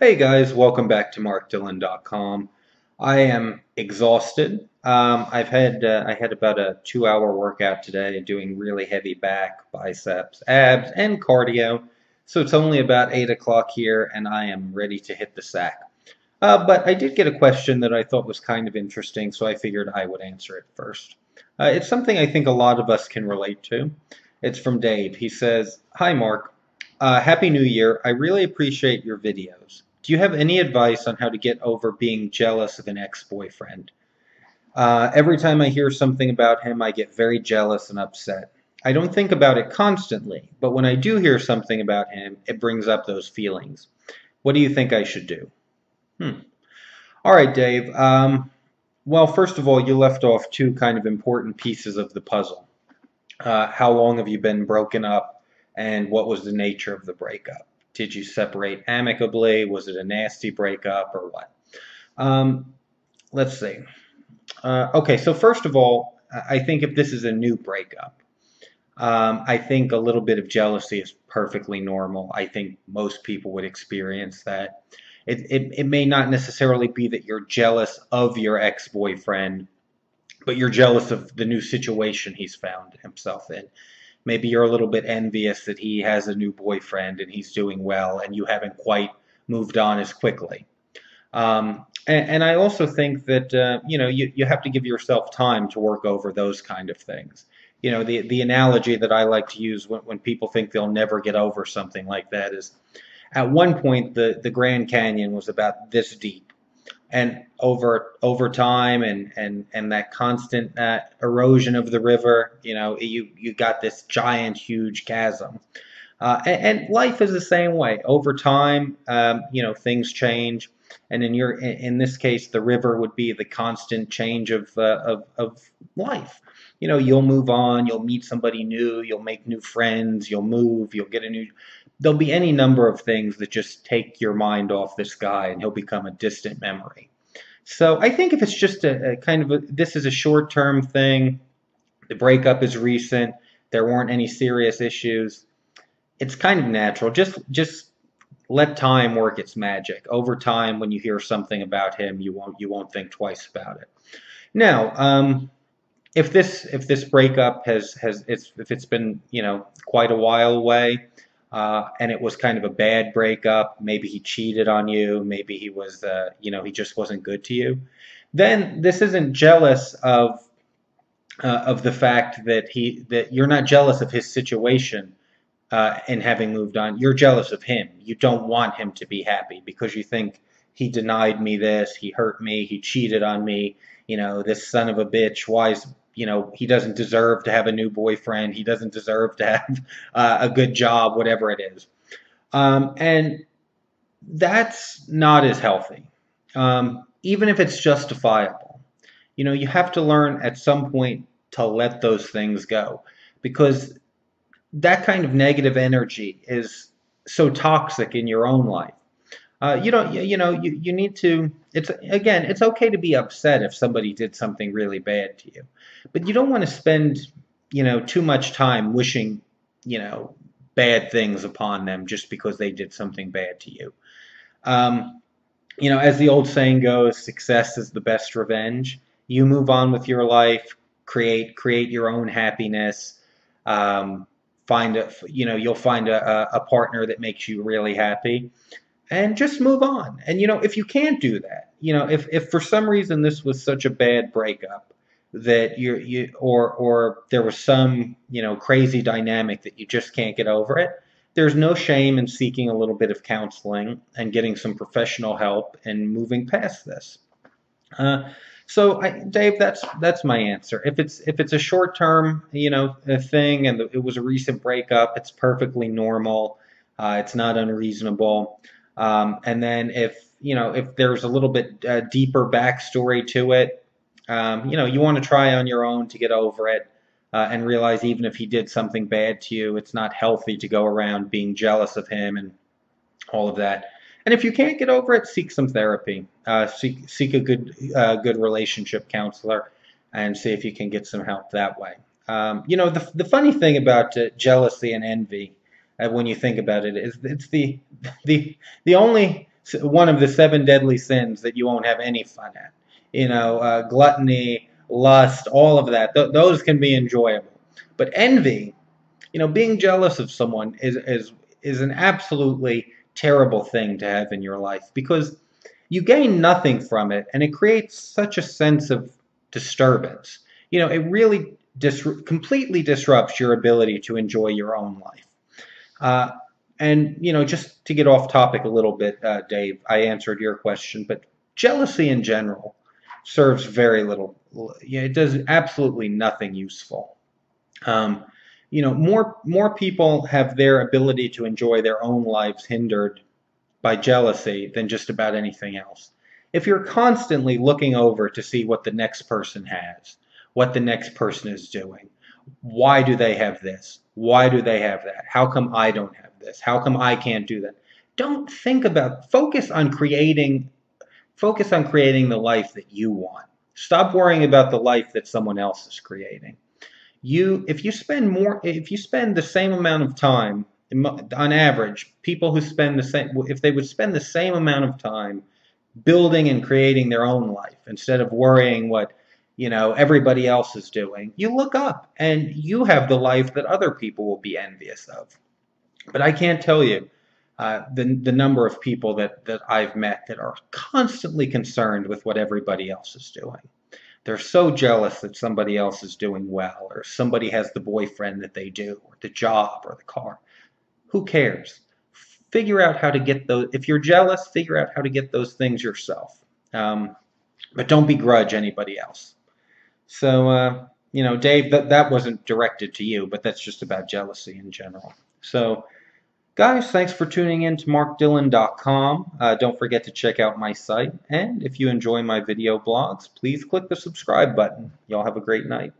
Hey guys, welcome back to markdillon.com. I am exhausted. I had about a 2 hour workout today, doing really heavy back, biceps, abs, and cardio. So it's only about 8 o'clock here, and I am ready to hit the sack. But I did get a question that I thought was kind of interesting, so I figured I would answer it first. It's something I think a lot of us can relate to. It's from Dave. He says, "Hi Mark, Happy New Year. I really appreciate your videos. Do you have any advice on how to get over being jealous of an ex-boyfriend? Every time I hear something about him, I get very jealous and upset. I don't think about it constantly, but when I do hear something about him, it brings up those feelings. What do you think I should do?" All right, Dave. Well, first of all, you left off two kind of important pieces of the puzzle. How long have you been broken up, and what was the nature of the breakup? Did you separate amicably? Was it a nasty breakup or what? Let's see. Okay, so first of all, I think if this is a new breakup, I think a little bit of jealousy is perfectly normal. I think most people would experience that. It may not necessarily be that you're jealous of your ex-boyfriend, but you're jealous of the new situation he's found himself in. Maybe you're a little bit envious that he has a new boyfriend and he's doing well and you haven't quite moved on as quickly. And I also think that you have to give yourself time to work over those kind of things. You know, the analogy that I like to use when people think they'll never get over something like that is, at one point the Grand Canyon was about this deep, and over time and that constant erosion of the river, you got this giant, huge chasm. And life is the same way. Over time, things change, and in this case, the river would be the constant change of life. You'll move on, you'll meet somebody new, you'll make new friends, you'll move, you'll get a new. There'll be any number of things that just take your mind off this guy, and he'll become a distant memory. So I think if it's just a kind of this is a short-term thing, the breakup is recent, there weren't any serious issues, it's kind of natural. Just let time work its magic. Over time, when you hear something about him, you won't think twice about it. Now, if this breakup if it's been quite a while away, and it was kind of a bad breakup, maybe he cheated on you, maybe he was he just wasn't good to you, then this isn't jealous of the fact that you're not jealous of his situation and having moved on. You're jealous of him. You don't want him to be happy because you think he denied me this, he hurt me, he cheated on me, this son of a bitch. Why is he doesn't deserve to have a new boyfriend. He doesn't deserve to have a good job, whatever it is. And that's not as healthy, even if it's justifiable. You have to learn at some point to let those things go, because that kind of negative energy is so toxic in your own life. You need to, it's okay to be upset if somebody did something really bad to you, but you don't want to spend, too much time wishing, bad things upon them just because they did something bad to you. As the old saying goes, success is the best revenge. You move on with your life, create your own happiness, you'll find a partner that makes you really happy, and just move on. And if you can't do that, if for some reason this was such a bad breakup that or there was some crazy dynamic that you just can't get over it, there's no shame in seeking a little bit of counseling and getting some professional help and moving past this. So Dave, that's my answer. If it's a short-term thing and it was a recent breakup, it's perfectly normal. It's not unreasonable. And then if there's a little bit deeper backstory to it, you want to try on your own to get over it, and realize even if he did something bad to you, it's not healthy to go around being jealous of him and all of that. And if you can't get over it, seek some therapy. Seek a good relationship counselor, and see if you can get some help that way. The funny thing about jealousy and envy, when you think about it, is it's the only one of the seven deadly sins that you won't have any fun at. Gluttony, lust, all of that. Those can be enjoyable. But envy, being jealous of someone is an absolutely terrible thing to have in your life, because you gain nothing from it, and it creates such a sense of disturbance. It really completely disrupts your ability to enjoy your own life. Uh, and just to get off topic a little bit, Dave, I answered your question, but jealousy in general serves very little. It does absolutely nothing useful. Um, more people have their ability to enjoy their own lives hindered by jealousy than just about anything else. If you're constantly looking over to see what the next person has, what the next person is doing, why do they have this? Why do they have that? How come I don't have this? How come I can't do that? Don't think about, focus on creating the life that you want. Stop worrying about the life that someone else is creating. If you spend the same amount of time, on average, people who spend the same, if they would spend the same amount of time building and creating their own life instead of worrying what everybody else is doing, you look up and you have the life that other people will be envious of. But I can't tell you the number of people that I've met that are constantly concerned with what everybody else is doing. They're so jealous that somebody else is doing well, or somebody has the boyfriend that they do, or the job, or the car. Who cares? Figure out how to get those. If you're jealous, figure out how to get those things yourself. But don't begrudge anybody else. So, Dave, that wasn't directed to you, but that's just about jealousy in general. So, guys, thanks for tuning in to markdillon.com. Don't forget to check out my site. And if you enjoy my video blogs, please click the subscribe button. Y'all have a great night.